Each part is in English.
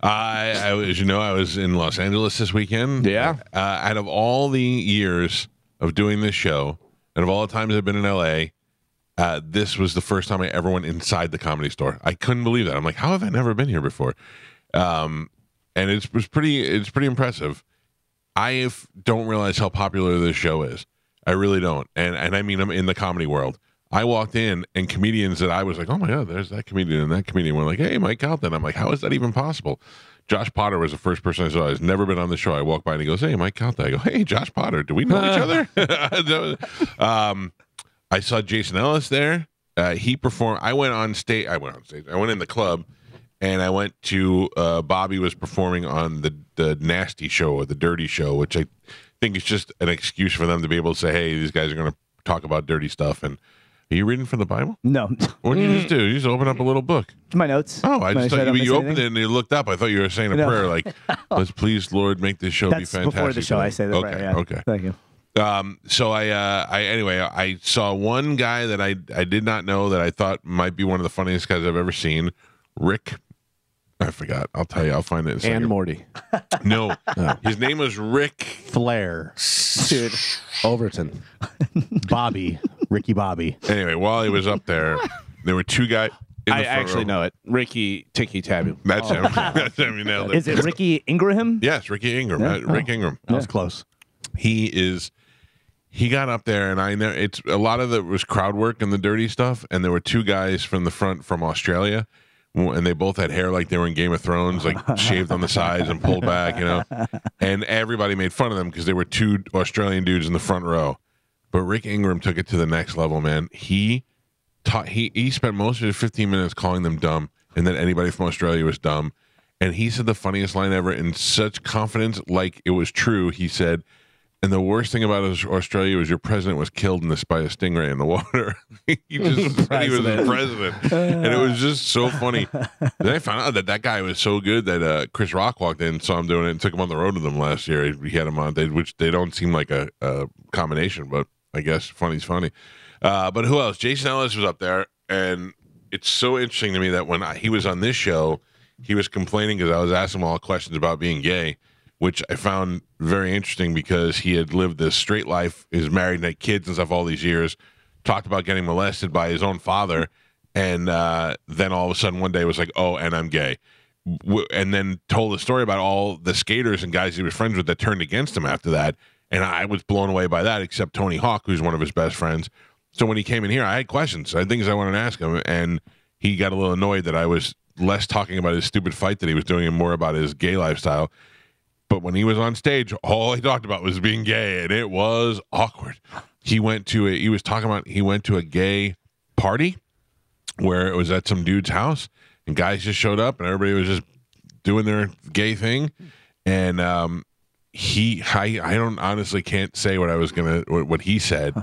As you know, I was in Los Angeles this weekend. Yeah. Out of all the years of doing this show, and of all the times I've been in L.A., this was the first time I ever went inside the Comedy Store. I couldn't believe that. I'm like, how have I never been here before? And it's pretty impressive. I don't realize how popular this show is. I really don't. And I mean, I'm in the comedy world. I walked in, and comedians that I was like, oh my God, there's that comedian and that comedian were like, hey, Mike Calta. And I'm like, how is that even possible? Josh Potter was the first person I saw. He's never been on the show. I walk by and he goes, hey, Mike Calta. I go, hey, Josh Potter. Do we know each other? I saw Jason Ellis there. He performed. I went on stage. I went in the club, and I went to Bobby was performing on the Nasty Show or the Dirty Show, which I think is just an excuse for them to be able to say, hey, these guys are going to talk about dirty stuff. And are you reading from the Bible? No. What did you just do? You just open up a little book. My notes. Oh, I just thought you opened anything? it and you looked up. I thought you were saying a prayer like, let's please, Lord, make this show be fantastic. Before the show, I say that. Okay, right, yeah. okay. Thank you. So I saw one guy that I did not know that I thought might be one of the funniest guys I've ever seen. Rick. I forgot. I'll tell you. I'll find it in a second. And Morty. No. His name was Rick Flair. Dude. Overton. Bobby. Ricky Bobby. Anyway, while he was up there, there were two guys. I actually know it. Ricky Tiki Tabby. That's him. That's him. You nailed it. Is it Ricky Ingraham? Yes, Ricky Ingram. Yeah. Rick Ingram. That was close. He got up there, and I know it's a lot of it was crowd work and the dirty stuff. And there were two guys from the front from Australia, and they both had hair like they were in Game of Thrones, like shaved on the sides and pulled back, you know. And everybody made fun of them because they were two Australian dudes in the front row. But Rick Ingram took it to the next level, man. He spent most of his 15 minutes calling them dumb, and that anybody from Australia was dumb. And he said the funniest line ever in such confidence, like it was true. He said, and the worst thing about Australia was your president was killed by a stingray in the water. He just said he was the president. And it was just so funny. Then I found out that guy was so good that Chris Rock walked in, saw him doing it, and took him on the road with him last year. He had him on, which they don't seem like a combination, but I guess funny's funny. But who else? Jason Ellis was up there, and it's so interesting to me that when he was on this show, he was complaining because I was asking him all questions about being gay, which I found very interesting because he had lived this straight life, is married and had kids and stuff all these years, talked about getting molested by his own father, and then all of a sudden one day was like, oh, and I'm gay. And then told a story about all the skaters and guys he was friends with that turned against him after that. And I was blown away by that, except Tony Hawk, who's one of his best friends. So when he came in here, I had questions. I had things I wanted to ask him, and he got a little annoyed that I was less talking about his stupid fight that he was doing and more about his gay lifestyle. But when he was on stage, all he talked about was being gay, and it was awkward. He went to a gay party where it was at some dude's house, and guys just showed up, and everybody was just doing their gay thing. And I don't honestly can't say what he said.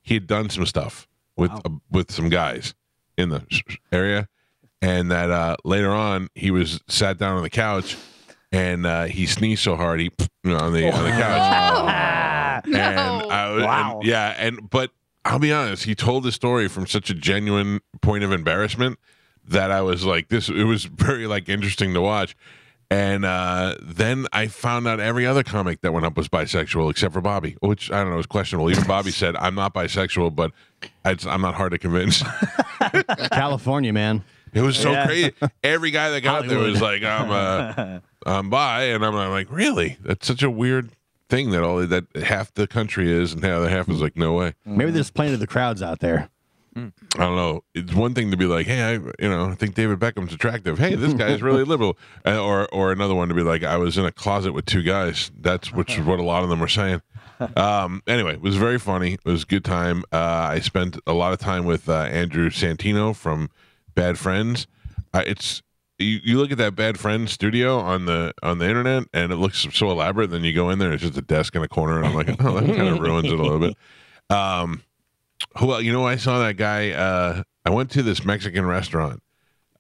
He had done some stuff with some guys in the area, and that later on he was sat down on the couch. And he sneezed so hard on the couch. But I'll be honest, he told the story from such a genuine point of embarrassment that I was like, it was very interesting to watch. And then I found out every other comic that went up was bisexual except for Bobby, which I don't know is questionable. Even Bobby said, I'm not bisexual, but I'm not hard to convince. California, man. It was so crazy. Every guy that got there was like, I'm bi, and I'm like, really? That's such a weird thing that half the country is, and the other half is like, no way. Maybe there's plenty of the crowds out there. I don't know. It's one thing to be like, hey, I think David Beckham's attractive. Hey, this guy is really liberal. Or another one to be like, I was in a closet with two guys. Which is what a lot of them were saying. Anyway, it was very funny. It was a good time. I spent a lot of time with Andrew Santino from Bad Friends. You look at that Bad Friends studio on the internet, and it looks so elaborate. Then you go in there, and it's just a desk in a corner, and I'm like, oh, that kind of ruins it a little bit. I saw that guy. I went to this Mexican restaurant.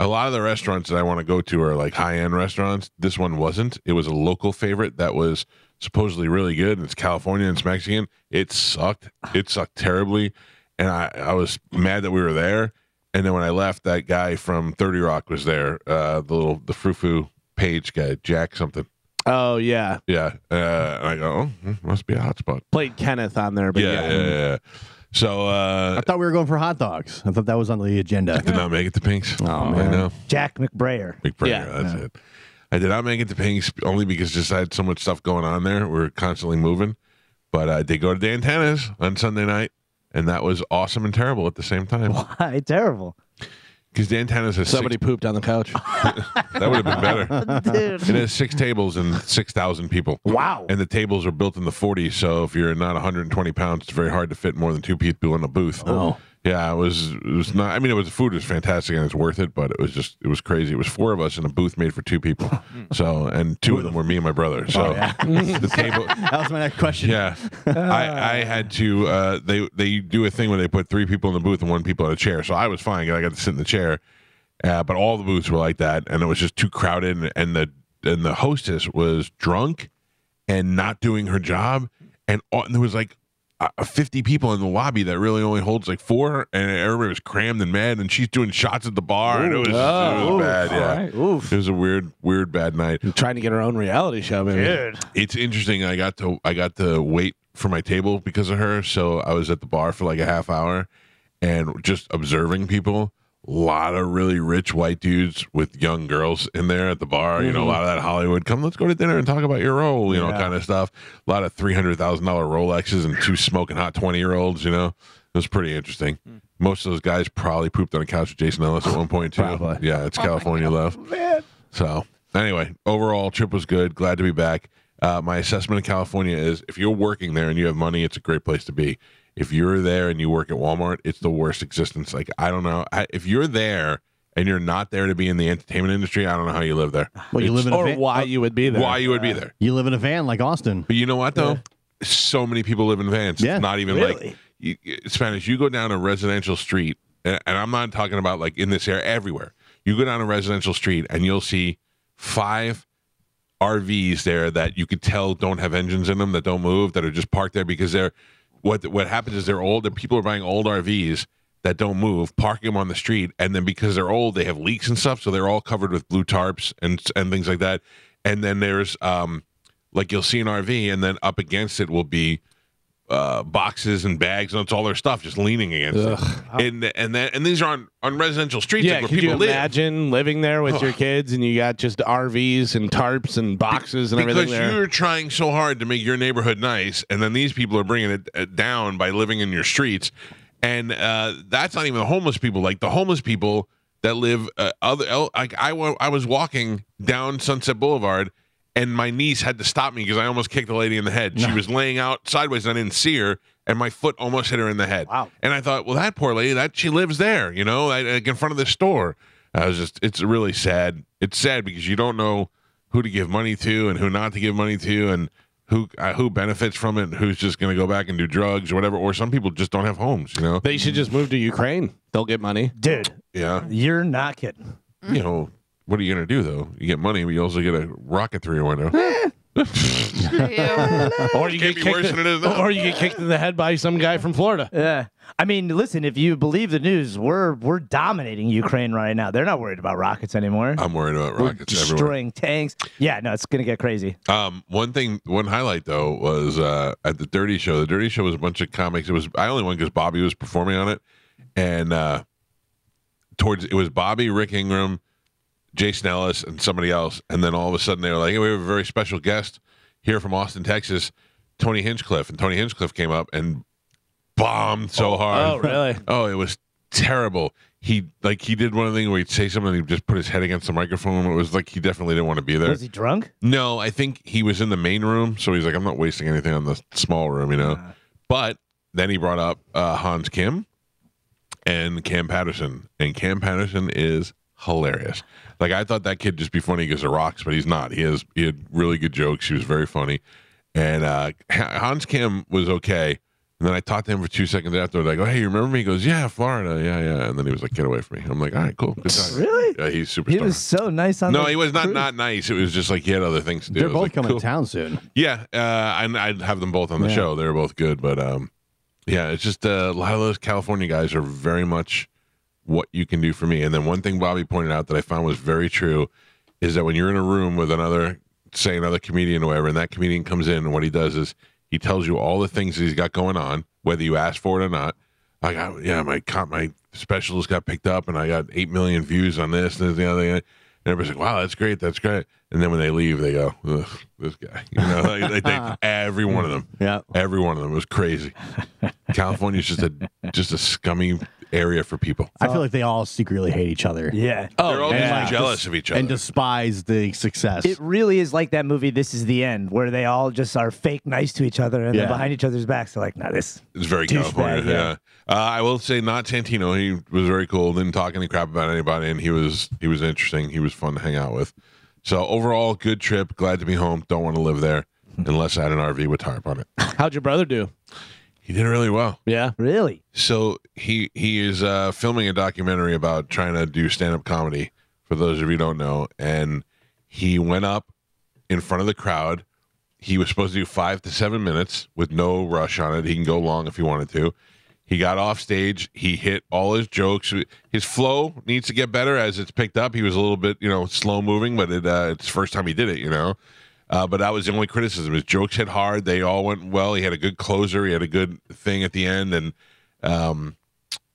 A lot of the restaurants that I want to go to are like high-end restaurants. This one wasn't. It was a local favorite that was supposedly really good. It's California and it's Mexican. It sucked. It sucked terribly, and I was mad that we were there. And then when I left, that guy from 30 Rock was there, the frou-frou Page guy, Jack something. Oh yeah, Yeah. And I go, must be a hotspot. played Kenneth on there, but Yeah. So I thought we were going for hot dogs. I thought that was on the agenda. did not make it to Pink's. Oh, I man. know. Jack McBrayer. Big prayer. Yeah. That's it. I did not make it to Pink's only because just I had so much stuff going on there. We were constantly moving. But I did go to Dan Tanner's on Sunday night, and that was awesome and terrible at the same time. Why? Terrible. Because Dan Tanner's has Somebody pooped on the couch. that would have been better. Dude. It has 6 tables and 6,000 people. Wow. And the tables are built in the 40s, so if you're not 120 pounds, it's very hard to fit more than 2 people in a booth. Oh. Yeah, it was not. I mean, the food was fantastic and it's worth it, but it was crazy. It was 4 of us in a booth made for 2 people. So, and 2 of them were me and my brother. So the table. That was my next question. Yeah, I had to. They do a thing where they put 3 people in the booth and 1 people in a chair. So I was fine. I got to sit in the chair, but all the booths were like that, and it was just too crowded. And the hostess was drunk and not doing her job, and there was like 50 people in the lobby that really only holds like 4, and everybody was crammed and mad, and she's doing shots at the bar, and it was bad. Yeah, All right. Oof. it was a weird bad night. Trying to get her own reality show, maybe. Dude. It's interesting. I got to wait for my table because of her, so I was at the bar for like a half hour, and just observing people. A lot of really rich white dudes with young girls in there at the bar. You know, a lot of that Hollywood. Come, let's go to dinner and talk about your role. You know, kind of stuff. A lot of $300,000 Rolexes and 2 smoking hot 20-year-olds. You know, it was pretty interesting. Most of those guys probably pooped on a couch with Jason Ellis at one point too. Probably. Yeah, it's California love. Man. So anyway, overall trip was good. Glad to be back. My assessment of California is if you're working there and you have money, it's a great place to be. If you're there and you work at Walmart, it's the worst existence. Like, I don't know. If you're there and you're not there to be in the entertainment industry, I don't know how you live there. Well, you live in a Or van. why you would be there. Why you would be there. You live in a van like Austin. But you know what, though? So many people live in vans. Yeah. It's not even Really? Spanish, you go down a residential street, and I'm not talking about like in this area, everywhere. You go down a residential street and you'll see 5 RVs there that you could tell don't have engines in them, that don't move, that are just parked there because they're what happens is they're old. People are buying old RVs that don't move, parking them on the street, and then because they're old, they have leaks and stuff, so they're all covered with blue tarps and things like that. And then there's like you'll see an RV, and then up against it will be boxes and bags, and it's all their stuff just leaning against it. And these are on residential streets Yeah, like where could people you live. imagine living there with your kids and you got just RVs and tarps and boxes and everything Because there? you're trying so hard to make your neighborhood nice, and then these people are bringing it down by living in your streets. And that's not even the homeless people. Like the homeless people that live like I was walking down Sunset Boulevard, and my niece had to stop me because I almost kicked a lady in the head. She was laying out sideways, and I didn't see her, and my foot almost hit her in the head. Wow. And I thought, well, that poor lady, she lives there, you know, like in front of this store. It's really sad. It's sad because you don't know who to give money to and who not to give money to, and who benefits from it, and who's just going to go back and do drugs or whatever. Or some people just don't have homes, you know. They should just move to Ukraine. They'll get money. Dude, Yeah, you're not kidding. you know. What are you going to do, though? You get money, but you also get a rocket through your window. Or you Can't get be worse kicked than it is now. or you get kicked in the head by some guy from Florida. Yeah. I mean, listen, if you believe the news, we're dominating Ukraine right now. They're not worried about rockets anymore. I'm worried about We're rockets everywhere. destroying tanks. Yeah, no, it's going to get crazy. One highlight though was at the Dirty Show. The Dirty Show was a bunch of comics. I only went because Bobby was performing on it, and it was Bobby, Rick Ingram, Jason Ellis, and somebody else. And then all of a sudden they were like, hey, we have a very special guest here from Austin, Texas, Tony Hinchcliffe. And Tony Hinchcliffe came up and bombed so hard. Oh, really? Oh, it was terrible. He did one of the things where he'd say something and he'd just put his head against the microphone. It was like he definitely didn't want to be there. Was he drunk? No, I think he was in the main room, so he's like, I'm not wasting anything on the small room, you know. But then he brought up Hans Kim and Cam Patterson, and Cam Patterson is hilarious. Like, I thought that kid just be funny because of rocks, but he's not. He had really good jokes. He was very funny, and Hans Kim was okay. And then I talked to him for 2 seconds after, like, oh, hey, you remember me? He goes, yeah, Florida, yeah. And then he was like, get away from me. I'm like, all right, cool, good time. Really? Yeah, he's superstar. He was so nice on No, the he was cruise. not nice. It was just like he had other things to do. They're I was both like, coming cool. to town soon. Yeah, and I'd have them both on the show. They were both good, but yeah, it's just a lot of those California guys are very much what you can do for me. And then one thing Bobby pointed out that I found was very true is that when you're in a room with another comedian or whatever, and that comedian comes in, and what he does is he tells you all the things that he's got going on, whether you ask for it or not. My special just got picked up, and I got 8 million views on this, and the other thing. And everybody's like, wow, that's great. And then when they leave, they go, ugh, this guy. They think every one of them. Yeah. Every one of them was crazy. California's just a scummy area for people. I feel like they all secretly hate each other. Yeah. They're all just jealous of each other. And despise the success. It really is like that movie, This Is the End, where they all just are fake nice to each other, and then behind each other's backs, they're like, nah, this. It's very douchebag, California, yeah. I will say, not Santino. He was very cool. Didn't talk any crap about anybody, and he was interesting. He was fun to hang out with. So overall, good trip. Glad to be home. Don't want to live there unless I had an RV with tarp on it. How'd your brother do? He did really well. Yeah. Really? So he is filming a documentary about trying to do stand-up comedy, for those of you who don't know. And he went up in front of the crowd. He was supposed to do 5 to 7 minutes with no rush on it. He can go long if he wanted to. He got off stage. He hit all his jokes. His flow needs to get better as it's picked up. He was a little bit, slow moving, but it's the first time he did it, But that was the only criticism. His jokes hit hard. They all went well. He had a good closer. He had a good thing at the end. And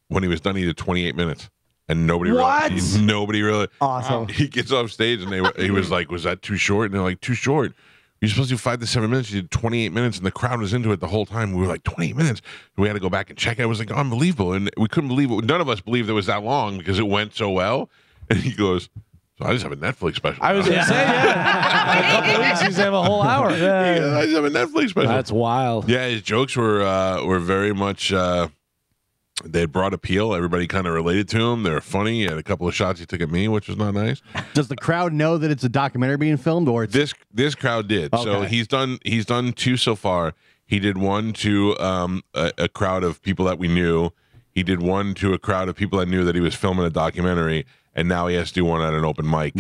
when he was done, he did 28 minutes. And nobody really. Awesome. He gets off stage and he was like, was that too short? And they're like, too short. You're supposed to do 5 to 7 minutes. You did 28 minutes, and the crowd was into it the whole time. We were like, 28 minutes. We had to go back and check it. It was like unbelievable. And we couldn't believe it. None of us believed it was that long because it went so well. And he goes, so I just have a Netflix special. I was going to say, yeah. In a couple of weeks, he's have a whole hour. Yeah, I just have a Netflix special. That's wild. Yeah, his jokes were very much, they brought appeal. Everybody kind of related to him. They were funny. He had a couple of shots he took at me, which was not nice. Does the crowd know that it's a documentary being filmed, or it's... This crowd did? Okay. So he's done 2 so far. He did one to a crowd of people that we knew. He did one to a crowd of people that knew that he was filming a documentary, and now he has to do one at an open mic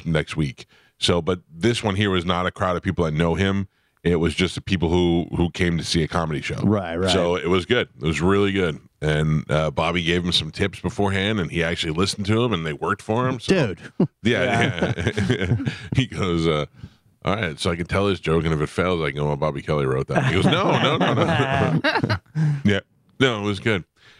next week. So, but this one here was not a crowd of people that know him. It was just the people who came to see a comedy show. Right. So it was good. It was really good. And Bobby gave him some tips beforehand, and he actually listened to him, and they worked for him. So, dude. Yeah. He goes, all right, so I can tell his joke, and if it fails, I can go, well, Bobby Kelly wrote that. He goes, no. Yeah. No, it was good.